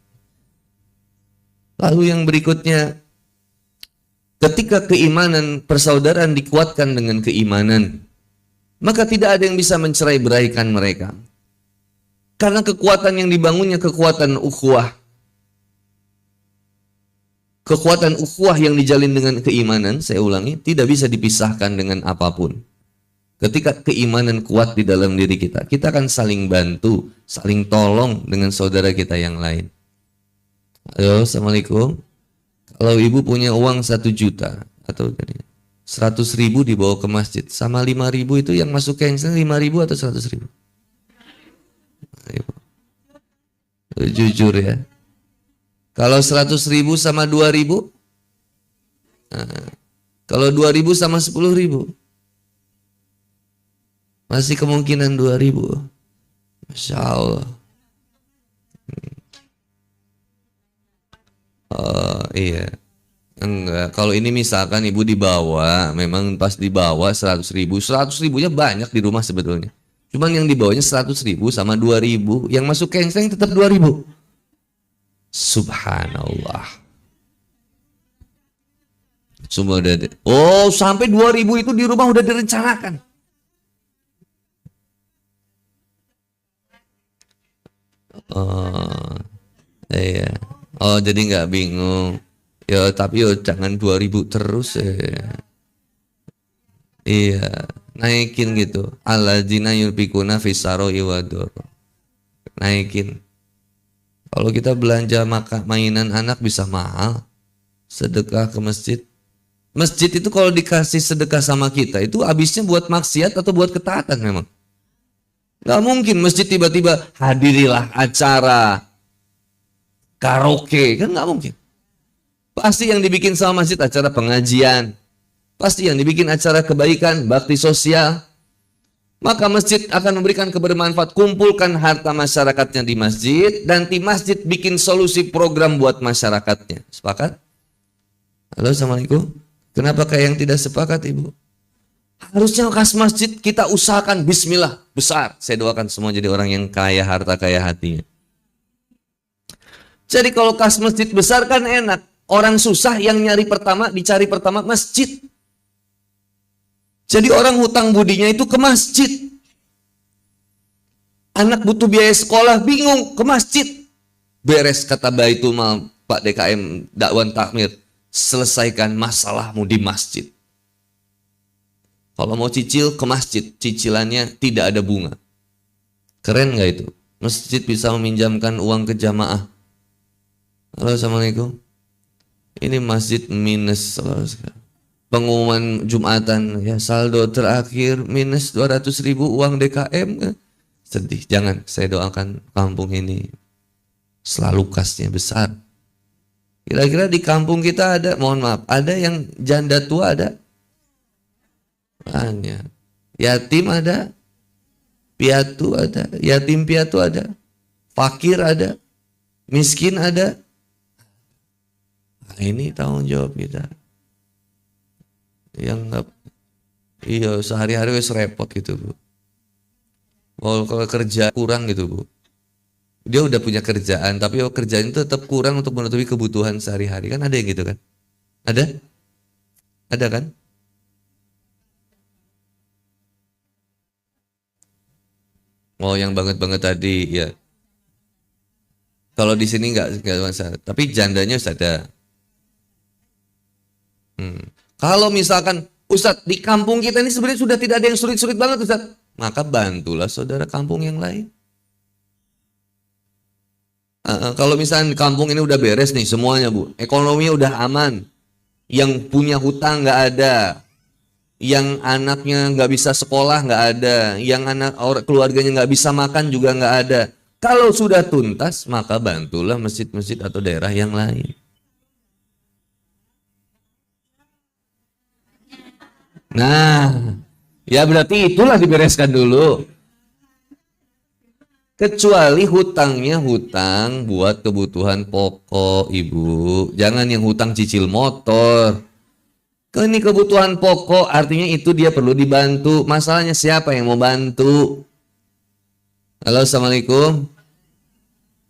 Lalu yang berikutnya, ketika keimanan persaudaraan dikuatkan dengan keimanan, maka tidak ada yang bisa mencerai-beraikan mereka. Karena kekuatan yang dibangunnya kekuatan ukhuwah. Kekuatan ukhuwah yang dijalin dengan keimanan, saya ulangi, tidak bisa dipisahkan dengan apapun. Ketika keimanan kuat di dalam diri kita, kita akan saling bantu, saling tolong dengan saudara kita yang lain. Halo, assalamualaikum. Kalau ibu punya uang 1 juta atau 100.000 dibawa ke masjid, sama 5.000 itu yang masuk cancel 5.000 atau 100.000? Jujur ya. Kalau 100.000 sama 2.000, nah, kalau 2.000 sama 10.000, masih kemungkinan 2.000. Masya Allah. Iya. Enggak, kalau ini misalkan ibu dibawa, memang pas dibawa 100.000, 100.000-nya banyak di rumah sebetulnya. Cuman yang dibawanya 100.000 sama 2.000, yang masuk kenceng tetap 2.000. Subhanallah. Semua udah, oh sampai 2.000 itu di rumah udah direncanakan. Oh, iya. Oh jadi nggak bingung. Ya tapi yo jangan 2.000 terus ya. Iya, naikin gitu. Alladzina yunfikuna fisaroi wadur. Naikin. Kalau kita belanja mainan anak bisa mahal. Sedekah ke masjid. Masjid itu kalau dikasih sedekah sama kita itu habisnya buat maksiat atau buat ketaatan memang. Gak mungkin masjid tiba-tiba hadirilah acara karaoke, kan nggak mungkin. Pasti yang dibikin sama masjid acara pengajian, pasti yang dibikin acara kebaikan, bakti sosial. Maka masjid akan memberikan kebermanfaat, kumpulkan harta masyarakatnya di masjid, dan di masjid bikin solusi program buat masyarakatnya. Sepakat? Halo, assalamualaikum. Kenapa kayak yang tidak sepakat ibu? Harusnya kas masjid kita usahakan bismillah besar. Saya doakan semua jadi orang yang kaya harta, kaya hatinya. Jadi kalau kas masjid besar kan enak. Orang susah yang dicari pertama masjid. Jadi orang hutang budinya itu ke masjid. Anak butuh biaya sekolah bingung ke masjid. Beres kata Baitul Mal Pak DKM Dakwan Takmir. Selesaikan masalahmu di masjid. Kalau mau cicil ke masjid. Cicilannya tidak ada bunga. Keren gak itu? Masjid bisa meminjamkan uang ke jamaah. Halo, assalamualaikum. Ini masjid minus. Pengumuman Jumatan ya, saldo terakhir minus 200.000 uang DKM. Sedih. Jangan. Saya doakan kampung ini selalu kasnya besar. Kira-kira di kampung kita ada, mohon maaf, ada yang janda tua ada? Banyak. Yatim ada? Piatu ada? Yatim piatu ada? Fakir ada? Miskin ada? Nah, ini tanggung jawab kita. Iya, sehari-hari wes repot gitu, Bu. Kalau kerja kurang gitu, Bu. Dia udah punya kerjaan, tapi kerjaan itu tetap kurang untuk menutupi kebutuhan sehari-hari. Kan ada yang gitu kan? Ada? Ada kan? Oh, yang banget-banget tadi, ya. Kalau di sini nggak masalah. Tapi jandanya Ustaz ada. Hmm. Kalau misalkan Ustadz di kampung kita ini sebenarnya sudah tidak ada yang sulit-sulit banget Ustadz, maka bantulah saudara kampung yang lain. Kalau misalnya di kampung ini udah beres nih semuanya Bu, ekonominya udah aman, yang punya hutang nggak ada, yang anaknya nggak bisa sekolah nggak ada, yang anak keluarganya nggak bisa makan juga nggak ada. Kalau sudah tuntas, maka bantulah masjid-masjid atau daerah yang lain. Nah, ya berarti itulah dibereskan dulu. Kecuali hutangnya hutang buat kebutuhan pokok, Ibu. Jangan yang hutang cicil motor. Ini kebutuhan pokok, artinya itu dia perlu dibantu. Masalahnya siapa yang mau bantu? Halo, Assalamualaikum.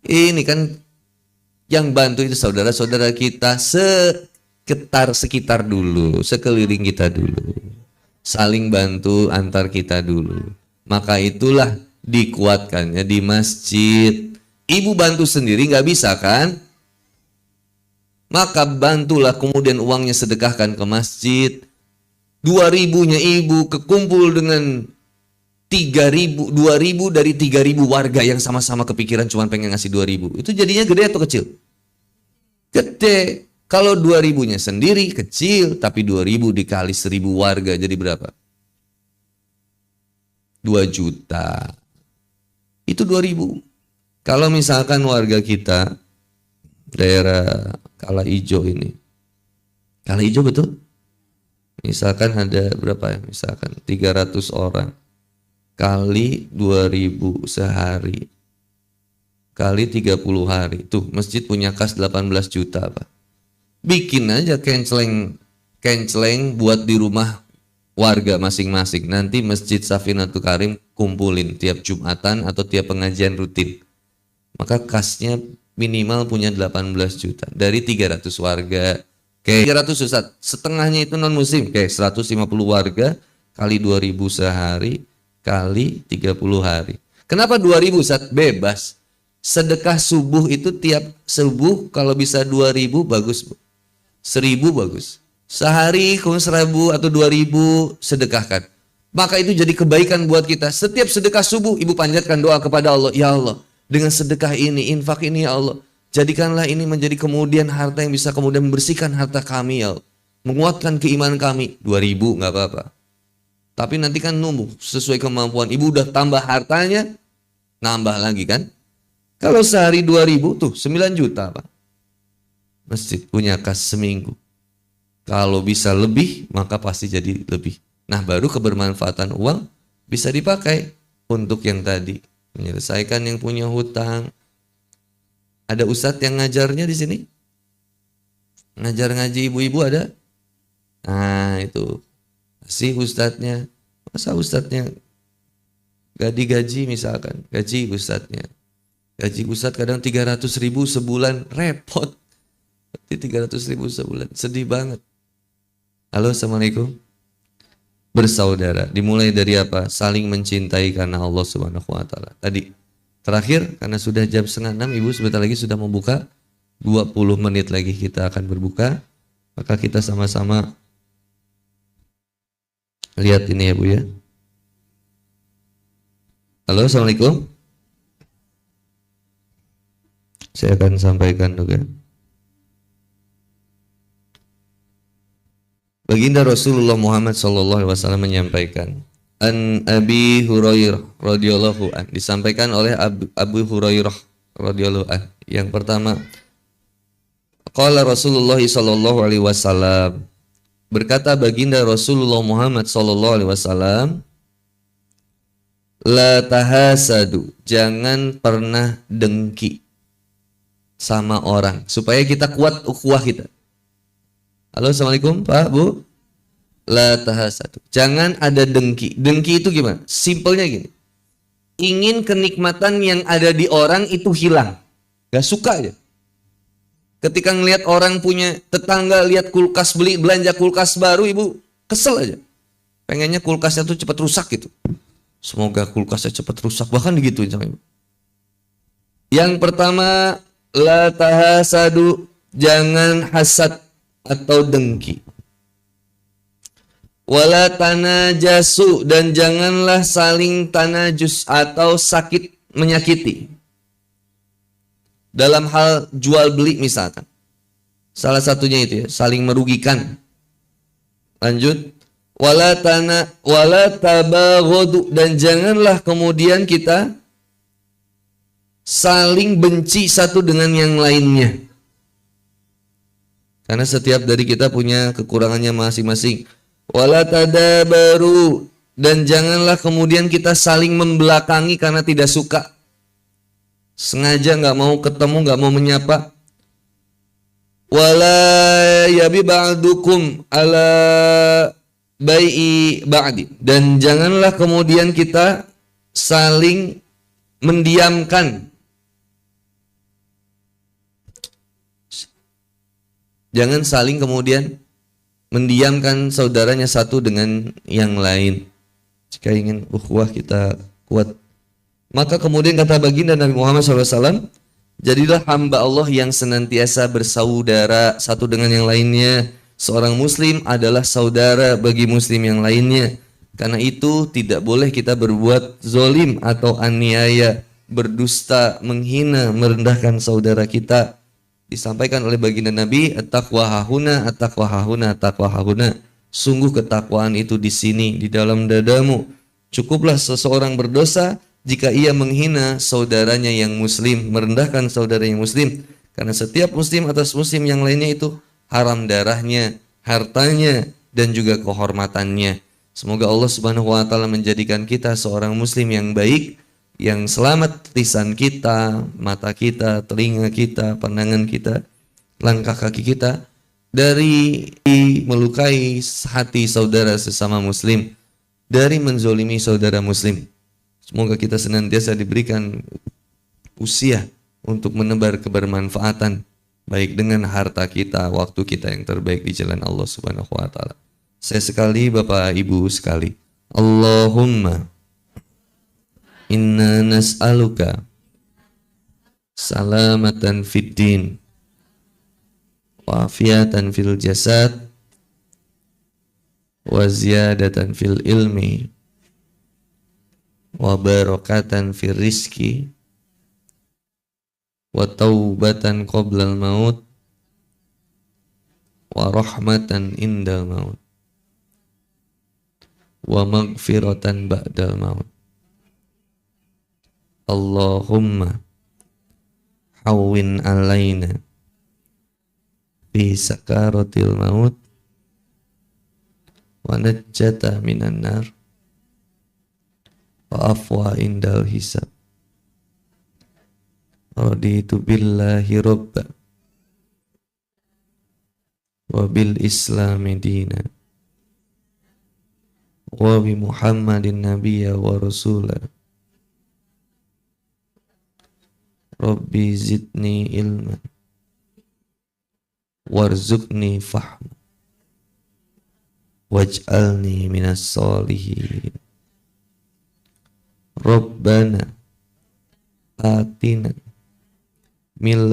Ini kan yang bantu itu saudara-saudara kita sekitar dulu, sekeliling kita dulu. Saling bantu antar kita dulu. Maka itulah dikuatkannya di masjid. Ibu bantu sendiri nggak bisa kan? Maka bantulah kemudian uangnya sedekahkan ke masjid. 2.000-nya ibu kekumpul dengan 3.000, 2.000 dari 3.000 warga yang sama-sama kepikiran cuma pengen ngasih 2.000. Itu jadinya gede atau kecil? Gede. Kalau 2.000-nya sendiri kecil, tapi 2.000 dikali 1.000 warga jadi berapa? 2 juta. Itu 2.000. Kalau misalkan warga kita daerah Kala Ijo ini. Kala Ijo betul? Misalkan ada berapa ya? Misalkan 300 orang. Kali 2.000 sehari. Kali 30 hari. Tuh, masjid punya kas 18 juta, Pak. Bikin aja kenceleng buat di rumah warga masing-masing. Nanti Masjid Safinatul Karim kumpulin tiap Jumatan atau tiap pengajian rutin. Maka kasnya minimal punya 18 juta dari 300 warga. Oke, 300 Ustaz. Setengahnya itu non muslim. Oke, 150 warga kali 2.000 sehari kali 30 hari. Kenapa 2.000 Ustaz? Bebas. Sedekah subuh itu tiap subuh kalau bisa 2.000 bagus, Bu. 1.000 bagus. Sehari kalau 1.000 atau 2.000 sedekahkan. Maka itu jadi kebaikan buat kita. Setiap sedekah subuh ibu panjatkan doa kepada Allah. Ya Allah, dengan sedekah ini, infak ini ya Allah, jadikanlah ini menjadi kemudian harta yang bisa kemudian membersihkan harta kami ya Allah. Menguatkan keimanan kami. 2.000 nggak apa-apa. Tapi nanti kan numbuh sesuai kemampuan. Ibu udah tambah hartanya, nambah lagi kan. Kalau sehari 2.000 tuh 9 juta Pak. Masjid punya kas seminggu. Kalau bisa lebih, maka pasti jadi lebih. Nah, baru kebermanfaatan uang bisa dipakai untuk yang tadi. Menyelesaikan yang punya hutang. Ada ustadz yang ngajarnya di sini? Ngajar ngaji ibu-ibu ada? Nah, itu. Si ustadznya. Masa ustadznya gak digaji misalkan? Gaji ustadznya. Gaji ustadz kadang 300.000 sebulan. Repot. 300.000 sebulan. Sedih banget. Halo, Assalamualaikum. Bersaudara, dimulai dari apa? Saling mencintai karena Allah Subhanahu wa taala. Tadi terakhir karena sudah jam 5:30, Ibu sebentar lagi sudah membuka. 20 menit lagi kita akan berbuka. Maka kita sama-sama lihat ini ya, Bu ya. Halo, Assalamualaikum. Saya akan sampaikan juga. Baginda Rasulullah Muhammad SAW menyampaikan, An Abi Hurairah radhiyallahu an, disampaikan oleh Abu Hurairah radhiyallahu an. Yang pertama, qala Rasulullah sallallahu alaihi wasallam, berkata baginda Rasulullah Muhammad sallallahu alaihi wasallam, la tahasadu, jangan pernah dengki sama orang supaya kita kuat ukhuwah kita. Halo, Assalamualaikum Pak, Bu. La tahasadu. Jangan ada dengki. Dengki itu gimana? Simpelnya gini. Ingin kenikmatan yang ada di orang itu hilang. Gak suka aja. Ketika ngelihat orang punya tetangga, lihat kulkas, beli belanja kulkas baru, ibu kesel aja. Pengennya kulkasnya tuh cepat rusak gitu. Semoga kulkasnya cepat rusak. Bahkan digituin sama ibu. Yang pertama, la tahasadu. Jangan hasad atau dengki. Wala tanajasu, dan janganlah saling tanajus atau sakit menyakiti. Dalam hal jual beli misalkan. Salah satunya itu ya, saling merugikan. Lanjut. Wala tabaghadu, dan janganlah kemudian kita saling benci satu dengan yang lainnya. Karena setiap dari kita punya kekurangannya masing-masing. Wala tadabaru, dan janganlah kemudian kita saling membelakangi karena tidak suka. Sengaja nggak mau ketemu, nggak mau menyapa. Wala yabi ba'dukum ala bai'i ba'di, dan janganlah kemudian kita saling mendiamkan. Jangan saling kemudian mendiamkan saudaranya satu dengan yang lain. Jika ingin ukhuwah kita kuat, maka kemudian kata baginda Nabi Muhammad SAW, jadilah hamba Allah yang senantiasa bersaudara satu dengan yang lainnya. Seorang muslim adalah saudara bagi muslim yang lainnya. Karena itu tidak boleh kita berbuat zolim atau aniaya, berdusta, menghina, merendahkan saudara kita. Disampaikan oleh baginda Nabi, at-taqwa hahuna, at-taqwa hahuna, at-taqwa hahuna. Sungguh ketakwaan itu di sini, di dalam dadamu. Cukuplah seseorang berdosa jika ia menghina saudaranya yang muslim, merendahkan saudara yang muslim. Karena setiap muslim atas muslim yang lainnya itu haram darahnya, hartanya, dan juga kehormatannya. Semoga Allah Subhanahu wa taala menjadikan kita seorang muslim yang baik, yang selamat lisan kita, mata kita, telinga kita, pandangan kita, langkah kaki kita dari melukai hati saudara sesama muslim, dari menzolimi saudara muslim. Semoga kita senantiasa diberikan usia untuk menebar kebermanfaatan, baik dengan harta kita, waktu kita yang terbaik di jalan Allah Subhanahu wa taala. Saya sekali, Bapak Ibu sekali, Allahumma inna nas'aluka salamatan fid din wa afiatan fil jasad wa ziyadatan fil ilmi wa barakatan fil rizki wa taubatan qoblal maut wa rahmatan indal maut wa maghfiratan ba'dal maut. Allahumma hawwin alaina fi sakaratil maut wa najjata minan nar wa afwa indal hisab. Raditu billahi robba wa bil islami dina wa bi muhammadin nabiyya wa rasulah. Rabbi zidni ilman warzuqni fahma waj'alni minas solihin. Rabbana atina min